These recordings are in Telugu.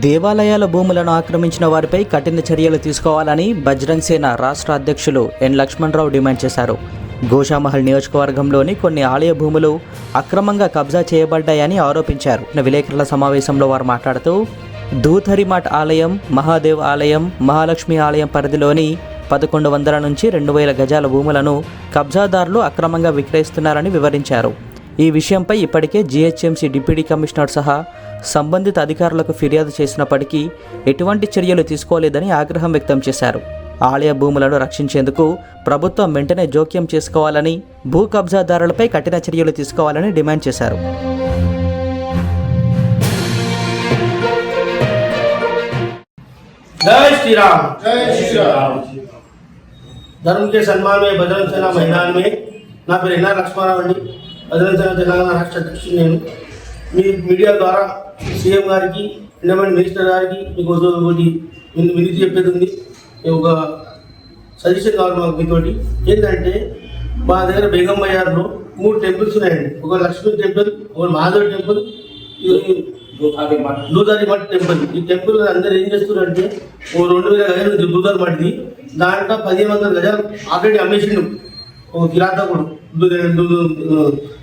దేవాలయాల భూములను ఆక్రమించిన వారిపై కఠిన చర్యలు తీసుకోవాలని బజరంగ్ సేన రాష్ట్ర అధ్యక్షులు ఎన్ లక్ష్మణరావు డిమాండ్ చేశారు. గోషామహల్ నియోజకవర్గంలోని కొన్ని ఆలయ భూములు అక్రమంగా కబ్జా చేయబడ్డాయని ఆరోపించారు. విలేకరుల సమావేశంలో వారు మాట్లాడుతూ దూథరిమఠ్ ఆలయం, మహాదేవ్ ఆలయం, మహాలక్ష్మి ఆలయం పరిధిలోని 1100 నుంచి 2000 గజాల భూములను కబ్జాదారులు అక్రమంగా విక్రయిస్తున్నారని వివరించారు. ఈ విషయంపై ఇప్పటికే జీహెచ్ఎంసీ డిప్యూటీ కమిషనర్ సహా సంబంధిత అధికారులకు ఫిర్యాదు చేసినప్పటికీ ఎటువంటి చర్యలు తీసుకోలేదని ఆగ్రహం వ్యక్తం చేశారు. ఆలయ భూములను రక్షించేందుకు ప్రభుత్వం వెంటనే జోక్యం చేసుకోవాలని, భూ కబ్జాదారులపై కఠిన చర్యలు తీసుకోవాలని డిమాండ్ చేశారు. जय श्री राम। जय श्री राम। धर्म के सम्मान में बजरंग सेना मैदान में ना పేరు ఎన్ఆర్ లక్ష్మణరావు అండి. బజరంగ్ సేన తెలంగాణ రాష్ట్ర అధ్యక్షుడు నేను. మీ మీడియా ద్వారా సీఎం గారికి, ఎండోమెంట్ మినిస్టర్ గారికి మీకు ఒకటి వినతి చెప్పేది ఉంది. ఒక సజెషన్ కావాలి మాకు మీతోటి. ఏంటంటే మా దగ్గర బేగం బజార్లో 3 టెంపుల్స్ ఉన్నాయండి. ఒక లక్ష్మీ టెంపుల్, ఒక మహాదేవ్ టెంపుల్, దూథరిమఠ్ టెంపుల్. ఈ టెంపుల్ అందరూ ఏం చేస్తున్నారంటే 2000 గజాలు దూథరిమఠ్ది, దాంట్లో 1500 గజాలు ఆల్రెడీ అమ్మేసిండు ఒక కిరాతకుడు.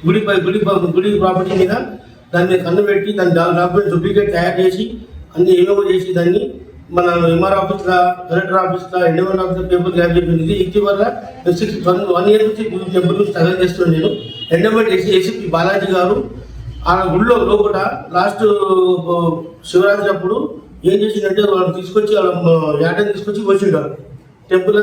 గుడి ప్రాపర్టీ మీద దాని మీద కన్ను పెట్టి దాని డాక్యుమెంట్ డూప్లికేట్ తయారు చేసి అన్ని ఏమేమో చేసి దాన్ని మన ఎంఆర్ ఆఫీస్లో, కలెక్టర్ ఆఫీస్లో, ఎండోమెంట్ ఆఫీస్లో పేపర్ గ్యాప్ చెప్పింది. ఇటీవల 1 ఇయర్ నుంచి టెంపుల్ నుంచి స్ట్రగల్ చేస్తున్నాను నేను. ఎండోమెంట్ ఏసీపీ బాలాజీ గారు ఆ గుడిలో లోపల లాస్ట్ శివరాత్రి అప్పుడు ఏం చేసిందంటే వాళ్ళు తీసుకొచ్చి యాటని తీసుకొచ్చి వచ్చిండారు. టెంపుల్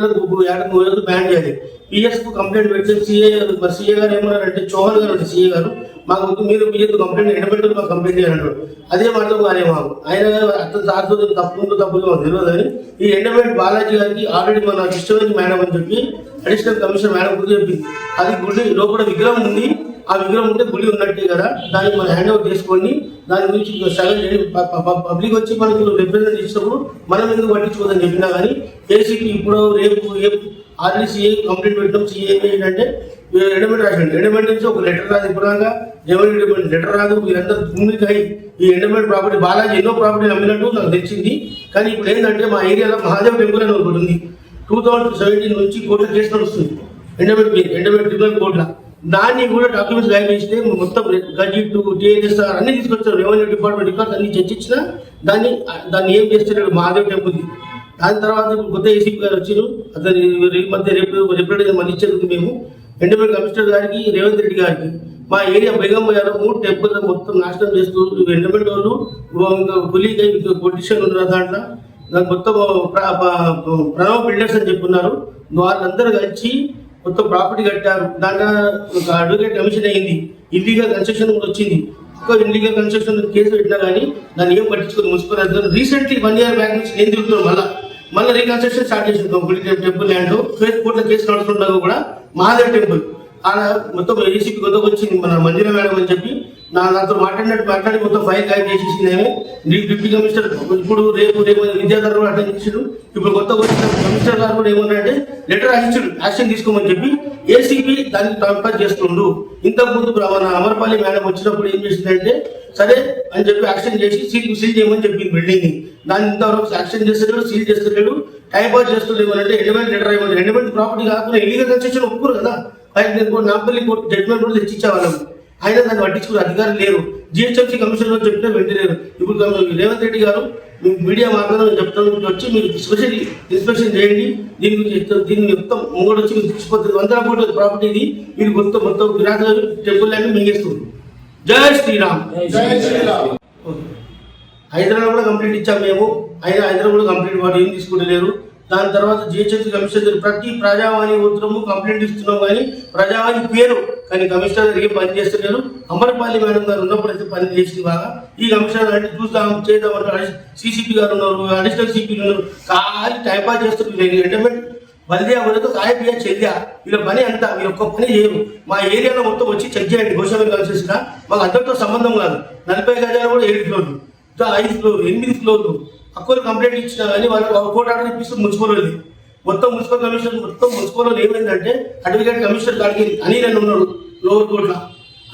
యాటను బ్యాన్ చేయాలి. పిఎస్కు కంప్లైంట్ పెడితే సీఏ గారు ఏమన్నారంటే, చౌహాన్ గారు సీఏ గారు, మాకు మీరు పిఎస్ కంప్లైంట్ ఎండబెట్టారు, మాకు కంప్లైంట్ చేయాలంటారు. అదే మాత్రం కానీ మాకు ఆయన అర్థం సాగుతుంది, తప్పులు మాకు తెలియదు. అని ఈ ఎండబెట్ బాలాజీ గారికి ఆల్రెడీ మన కృష్ణవేణి మేడం అని చెప్పి అడిషనల్ కమిషనర్ మేడం గురించి చెప్పింది. అది గుడి లోపల విగ్రహం ఉంది, ఆ విగ్రహం ఉంటే గుడి ఉన్నట్టే కదా, దానికి మనం హ్యాండ్ ఓవర్ చేసుకొని దాని గురించి స్ట్రగల్ చేయండి. పబ్లిక్ వచ్చి మనకు రిప్రజెంట్ ఇచ్చినప్పుడు మనం ఎందుకు పట్టించుకోదని చెప్పినా కానీ ఏసీపీ ఇప్పుడు రేపు ఆల్రెడీ సీఏ కంప్లైంట్ పెట్టడం. సీఏ ఏంటంటే ఎండోమెంట్ రాసిండు. ఎండోమెంట్ నుంచి ఒక లెటర్ రాదు, ఇప్పుడుగా రెవెన్యూ లెటర్ రాదు. మీరందరూ భూమికి అయి ఈ ఎండోమెంట్ ప్రాపర్టీ బాలాజీ ఎన్నో ప్రాపర్టీ అమ్మినట్టు నాకు తెచ్చింది. కానీ ఇప్పుడు ఏంటంటే మా ఏరియాలో మహాదేవ్ టెంపుల్ అని ఒకటి ఉంది. 2017 నుంచి కోర్టులో కేసు నడుస్తుంది ఎండోమెంట్ ట్రిబ్యునల్ కోర్టులో. దాన్ని కూడా డాక్యుమెంట్స్ ల్యాగ్ చేస్తే మొత్తం గజిట్, టీఎస్ అన్ని తీసుకొచ్చారు. రెవెన్యూ డిపార్ట్మెంట్ రికార్డ్స్ అన్ని చర్చించినా దాన్ని ఏం చేస్తున్నాడు మహాదేవ్ టెంపుల్కి. దాని తర్వాత కొత్త ఏసీపీ గారు వచ్చారు. అతని మధ్య రిప్రజెంటేషన్ మళ్ళీ ఇచ్చేందుకు మేము ఎండోమెంట్ కమిషనర్ గారికి, రేవంత్ రెడ్డి గారికి మా ఏరియా బేగం బజార్లో 3 టెంపుల్ మొత్తం నాశనం చేస్తూ ఎండోమెంట్ వాళ్ళు పులిగా పొలిటీషియన్ ఉన్నారు. దాంట్లో మొత్తం ప్రణవ్ బిల్డర్స్ అని చెప్పున్నారు. వాళ్ళందరూ కలిసి మొత్తం ప్రాపర్టీ కట్టారు. దాంట్లో ఒక అడ్వకేట్ కమిషన్ అయింది. ఇల్లీగల్ కన్స్ట్రక్షన్ కూడా వచ్చింది. ఒక ఇల్లీగల్ కన్స్ట్రక్షన్ కేసు పెట్టినా కానీ దాన్ని ఏం పట్టించుకోదు మున్సిపల్ అధికారులు. రీసెంట్లీ 1 ఇయర్ బ్యాక్ నుంచి నేను తిరుగుతున్నాను. మళ్ళీ రీకన్స్ట్రక్షన్ స్టార్ట్ చేసింది గుడి టెంపుల్ ల్యాండ్. కోర్టులో కేసు నడుస్తుండగా కూడా మహాదేవ్ టెంపుల్ మొత్తం ఏసీపీ కొత్తగా వచ్చింది మన మందిర మేడం అని చెప్పి నాతో మాట్లాడి మొత్తం ఫైల్ ఖాళీ చేసేసింది. డిప్యూటీ కమిషనర్ ఇప్పుడు రేపు విద్యాధర్ అటెండ్ చేసాడు. ఇప్పుడు కొత్తగా వచ్చిన కమిషనర్ గారు కూడా ఏమన్నారంటే లెటర్ రాసిచ్చాడు, యాక్షన్ తీసుకోమని చెప్పి. ఏసీపీ దాన్ని ట్రాన్స్ఫర్ చేస్తుండు. ఇంతకుముందు మన అమర్పల్లి మేడం వచ్చినప్పుడు ఏం చేసిందంటే సరే అని చెప్పి యాక్షన్ చేసి సీల్ చేయమని చెప్పింది బిల్డింగ్. దాన్ని ఇంతవరకు యాక్షన్ చేస్తున్నాడు, సీల్ చేస్తున్నాడు, టైం పాస్ చేస్తున్నాడు. ఏమనంటే ఎండోమెంట్ లెటర్ ఇవ్వండి. ఎండోమెంట్ ప్రాపర్టీ కాకుండా ఇల్లీగల్ కన్స్ట్రక్షన్ ఒప్పుకోరు కదా. నాంపల్లి కోర్టు జడ్జ్మెంట్ కూడా తెచ్చిచ్చే వాళ్ళం. అయినా దాన్ని పట్టించుకునే అధికారులు లేరు. జిహెచ్ఎంసీ కమిషనర్ చెప్పినా వెంటలేరు. ఇప్పుడు రేవంత్ రెడ్డి గారు మీడియా మార్గంలో చెప్తాను, వచ్చి మీరు స్పెషల్ ఇన్స్పెక్షన్ చేయండి. దీన్ని మొత్తం ముంగడు వచ్చి మీరు తీసుకుపోతుంది. 100 కోట్ల ప్రాపర్టీ ఇది. మీరు మొత్తం విరాట్ టెంపుల్ ల్యాండ్ మింగేస్తుంది. జై శ్రీరామ్. హైదరాబాద్ కూడా కంప్లీట్ ఇచ్చాం మేము. అయినా హైదరాబాద్ కూడా కంప్లీట్ వాడు ఏం తీసుకుంటలేరు. దాని తర్వాత జిహెచ్ఎంసీ కమిషనర్ ప్రతి ప్రజావాణి ఉత్తరము కంప్లైంట్ ఇస్తున్నాం, కానీ ప్రజావాణి పేరు కానీ కమిషనర్ గారు ఏం పని చేస్తున్నారు. అమర్పల్లి మేడం గారు ఉన్నప్పుడు అయితే పని చేసింది బాగా. ఈ కమిషనర్ అంటే చూద్దాం చేద్దామంటారు. సీసీపీ గారు ఉన్నారు, అడిషనల్ సిపి ఉన్నారు. ఖాళీ టైంపాస్ చేస్తున్నారు. ఎండోమెంట్ బల్దియా వరకు కాయపియా చెల్లియా వీళ్ళ పని అంతా మీరు ఒక్క పని చేయరు. మా ఏరియాలో మొత్తం వచ్చి చెక్ చేయండి. గోషామల్ కలిసేసిన మాకు అందరితో సంబంధం కాదు. 40 గజాలు కూడా 7 ఫ్లోర్లు, 5 ఫ్లోర్లు, 8 ఫ్లోర్లు అక్కలు కంప్లైంట్ ఇచ్చినా కానీ వాళ్ళకి కోర్టు ఆర్డర్ ఇప్పిస్తుంది మున్సిపల్ వాళ్ళది. మొత్తం మున్సిపల్ కమిషనర్ మొత్తం మున్సిపల్ వాళ్ళు ఏమైందంటే అడ్వకేట్ కమిషనర్ కాడికి అనిల్ అని ఉన్నాడు లోవర్ కోర్టులో.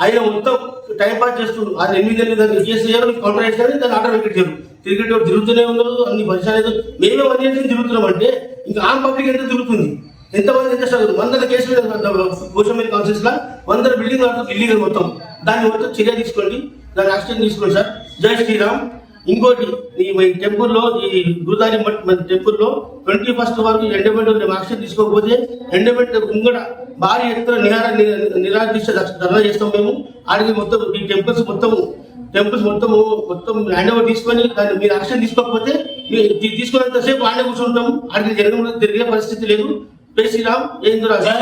ఆయన మొత్తం టైం పాస్ చేస్తుండ్రు. ఆయన 8 నెలలు దాన్ని కేసు చేయాలి, కౌంటర్ వేసారు, దాన్ని ఆర్డర్ పెట్టారు. క్రికెట్ తిరుగుతూనే ఉన్నారు, అన్ని పరిచయాలు. మేమే 1 year నుంచి తిరుగుతున్నాం అంటే ఇంకా ఆమ్ పబ్లిక్ ఎంత తిరుగుతుంది? ఎంతమంది ఎంత చదువు 100 కేసులు గోషామహల్ కౌన్సిల్స్ లా 100 బిల్డింగ్ ఇల్లీగల్ మొత్తం. దాన్ని మొత్తం చర్య తీసుకోండి, దాన్ని యాక్షన్ తీసుకోండి సార్. జై శ్రీరామ్. ఇంకోటి ఈ టెంపుల్లో ఈ గురుదారి టెంపుల్లో 21st వరకు ఎండోమెంట్ యాక్షన్ తీసుకోకపోతే ఎండోమెంట్ ముంగడ భారీ ఎత్తున నిరాదీక్ష ధర్నా చేస్తాం మేము. ఆడికి మొత్తం ఈ టెంపుల్స్ మొత్తం హ్యాండ్ ఓవర్ తీసుకొని దాన్ని మీరు యాక్షన్ తీసుకోకపోతే తీసుకున్నంతసేపు ఆడే కూర్చుంటాము. ఆడికి జరిగే పరిస్థితి లేదు. జై శ్రీరామ్. జై హిందూ రాష్ట్రం.